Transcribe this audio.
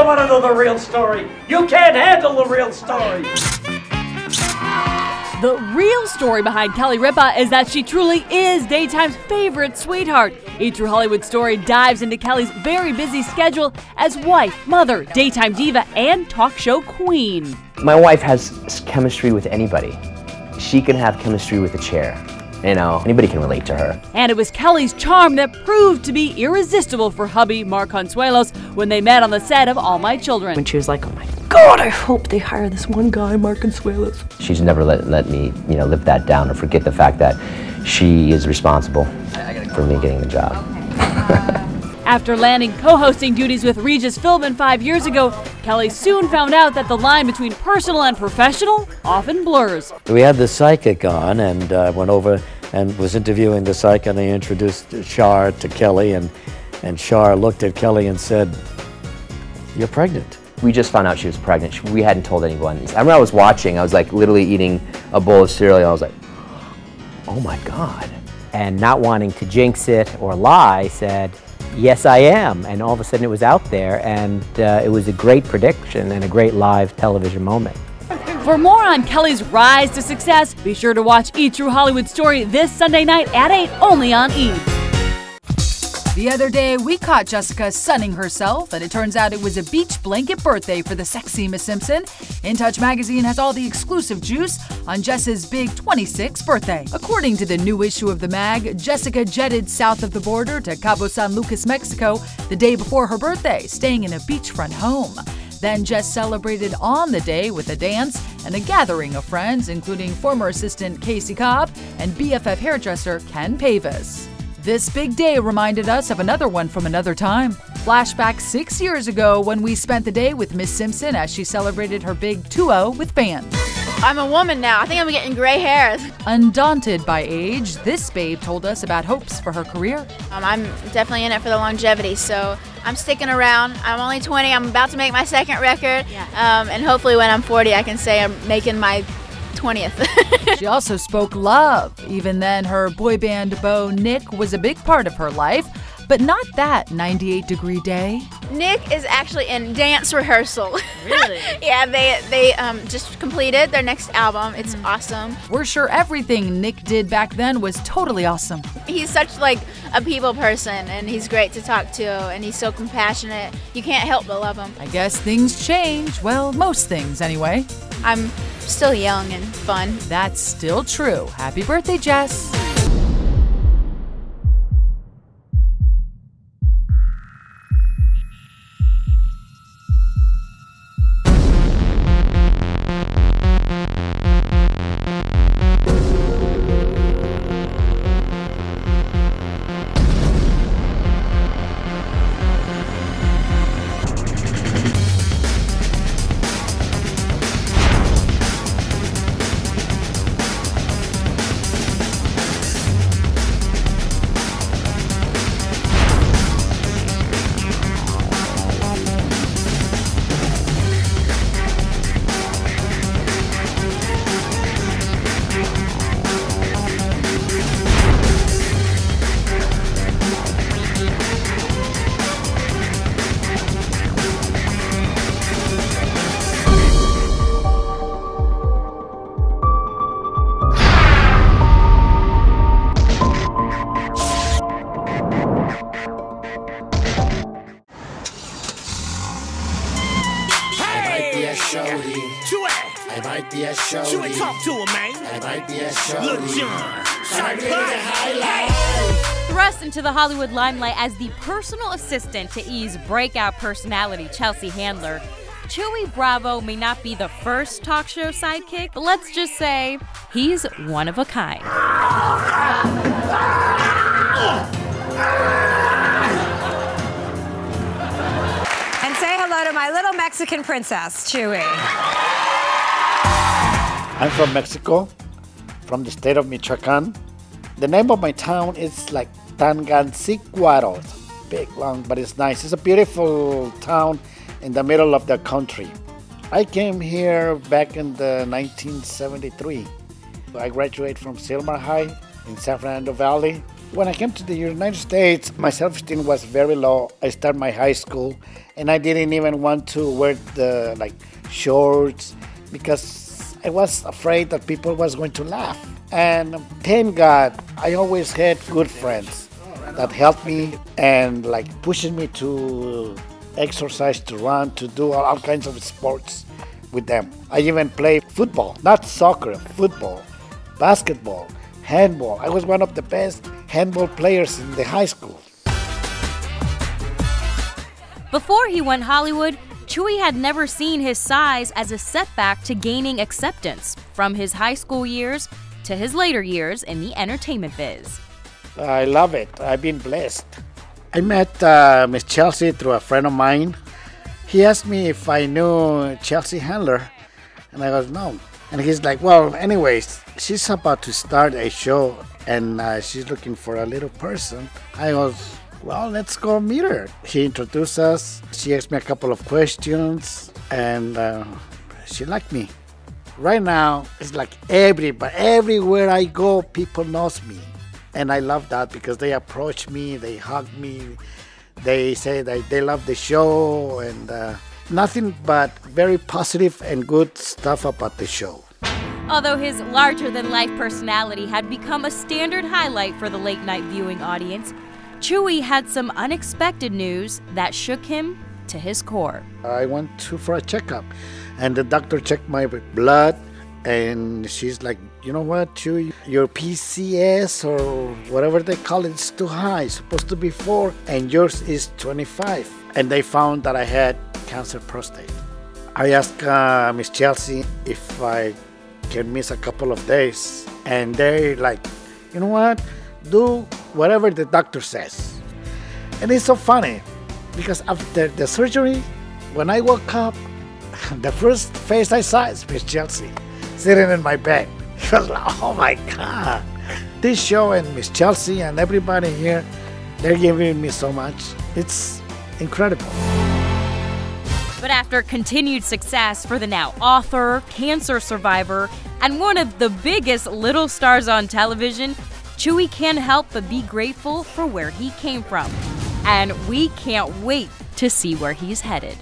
don't want to know the real story. You can't handle the real story. The real story behind Kelly Ripa is that she truly is daytime's favorite sweetheart. A True Hollywood Story dives into Kelly's very busy schedule as wife, mother, daytime diva, and talk show queen. My wife has chemistry with anybody. She can have chemistry with a chair. You know, anybody can relate to her. And it was Kelly's charm that proved to be irresistible for hubby Mark Consuelos when they met on the set of All My Children. When she was like, oh my God, I hope they hire this one guy, Mark Consuelos. She's never let me, live that down or forget the fact that she is responsible for me getting the job. After landing co-hosting duties with Regis Philbin 5 years ago, Kelly soon found out that the line between personal and professional often blurs. We had the psychic on and went over and was interviewing the psychic, and I introduced Shar to Kelly, and Shar looked at Kelly and said, "You're pregnant." We just found out she was pregnant. We hadn't told anyone. I remember I was watching, I was like literally eating a bowl of cereal, and I was like, oh my God. And not wanting to jinx it or lie, said, yes, I am. And all of a sudden it was out there, and it was a great prediction and a great live television moment. For more on Kelly's rise to success, be sure to watch E! True Hollywood Story this Sunday night at 8, only on E! The other day, we caught Jessica sunning herself, and it turns out it was a beach blanket birthday for the sexy Miss Simpson. In Touch magazine has all the exclusive juice on Jess's big 26th birthday. According to the new issue of the mag, Jessica jetted south of the border to Cabo San Lucas, Mexico, the day before her birthday, staying in a beachfront home. Then Jess celebrated on the day with a dance and a gathering of friends, including former assistant Casey Cobb and BFF hairdresser Ken Pavis. This big day reminded us of another one from another time. Flashback 6 years ago when we spent the day with Miss Simpson as she celebrated her big 2-0 with fans. I'm a woman now. I think I'm getting gray hairs. Undaunted by age, this babe told us about hopes for her career. I'm definitely in it for the longevity, so I'm sticking around. I'm only 20. I'm about to make my second record, and hopefully when I'm 40 I can say I'm making my 20th. She also spoke love. Even then, her boy band beau Nick was a big part of her life, but not that 98-degree day. Nick is actually in dance rehearsal. Really? Yeah, they just completed their next album. It's awesome. We're sure everything Nick did back then was totally awesome. He's such like a people person, and he's great to talk to, and he's so compassionate. You can't help but love him. I guess things change. Well, most things anyway. I'm still young and fun. That's still true. Happy birthday, Jess. I might be a shorty. Chewy, talk to him, man. I might be a shorty. Look, John. Thrust into the Hollywood limelight as the personal assistant to E's breakout personality, Chelsea Handler, Chewy Bravo may not be the first talk show sidekick, but let's just say he's one of a kind. And say hello to my little Mexican princess, Chewy. I'm from Mexico, from the state of Michoacan. The name of my town is like Tangancicuaro. Big, long, but it's nice. It's a beautiful town in the middle of the country. I came here back in the 1973. I graduated from Silmar High in San Fernando Valley. When I came to the United States, my self-esteem was very low. I started my high school, and I didn't even want to wear the shorts because I was afraid that people was going to laugh. And thank God, I always had good friends that helped me and pushing me to exercise, to run, to do all kinds of sports with them. I even played football, not soccer, football, basketball, handball. I was one of the best handball players in the high school. Before he went Hollywood, Chewy had never seen his size as a setback to gaining acceptance, from his high school years to his later years in the entertainment biz. I love it. I've been blessed. I met Miss Chelsea through a friend of mine. He asked me if I knew Chelsea Handler, and I goes, no. And he's like, well, anyways, she's about to start a show, and she's looking for a little person. I goes, well, let's go meet her. He introduced us. She asked me a couple of questions, and she liked me. Right now, it's like everywhere I go, people knows me. And I love that because they approach me, they hug me, they say that they love the show, and nothing but very positive and good stuff about the show. Although his larger-than-life personality had become a standard highlight for the late-night viewing audience, Chewy had some unexpected news that shook him to his core. I went for a checkup, and the doctor checked my blood, and she's like, you know what, Chewy, your PCS or whatever they call it is too high. It's supposed to be 4, and yours is 25. And they found that I had cancer prostate. I asked Miss Chelsea if I can miss a couple of days, and they're like, you know what, do whatever the doctor says. And it's so funny because after the surgery, when I woke up, the first face I saw is Miss Chelsea sitting in my bed. I was like, oh my God. This show and Miss Chelsea and everybody here, they're giving me so much. It's incredible. But after continued success for the now author, cancer survivor, and one of the biggest little stars on television, Chewy can't help but be grateful for where he came from. And we can't wait to see where he's headed.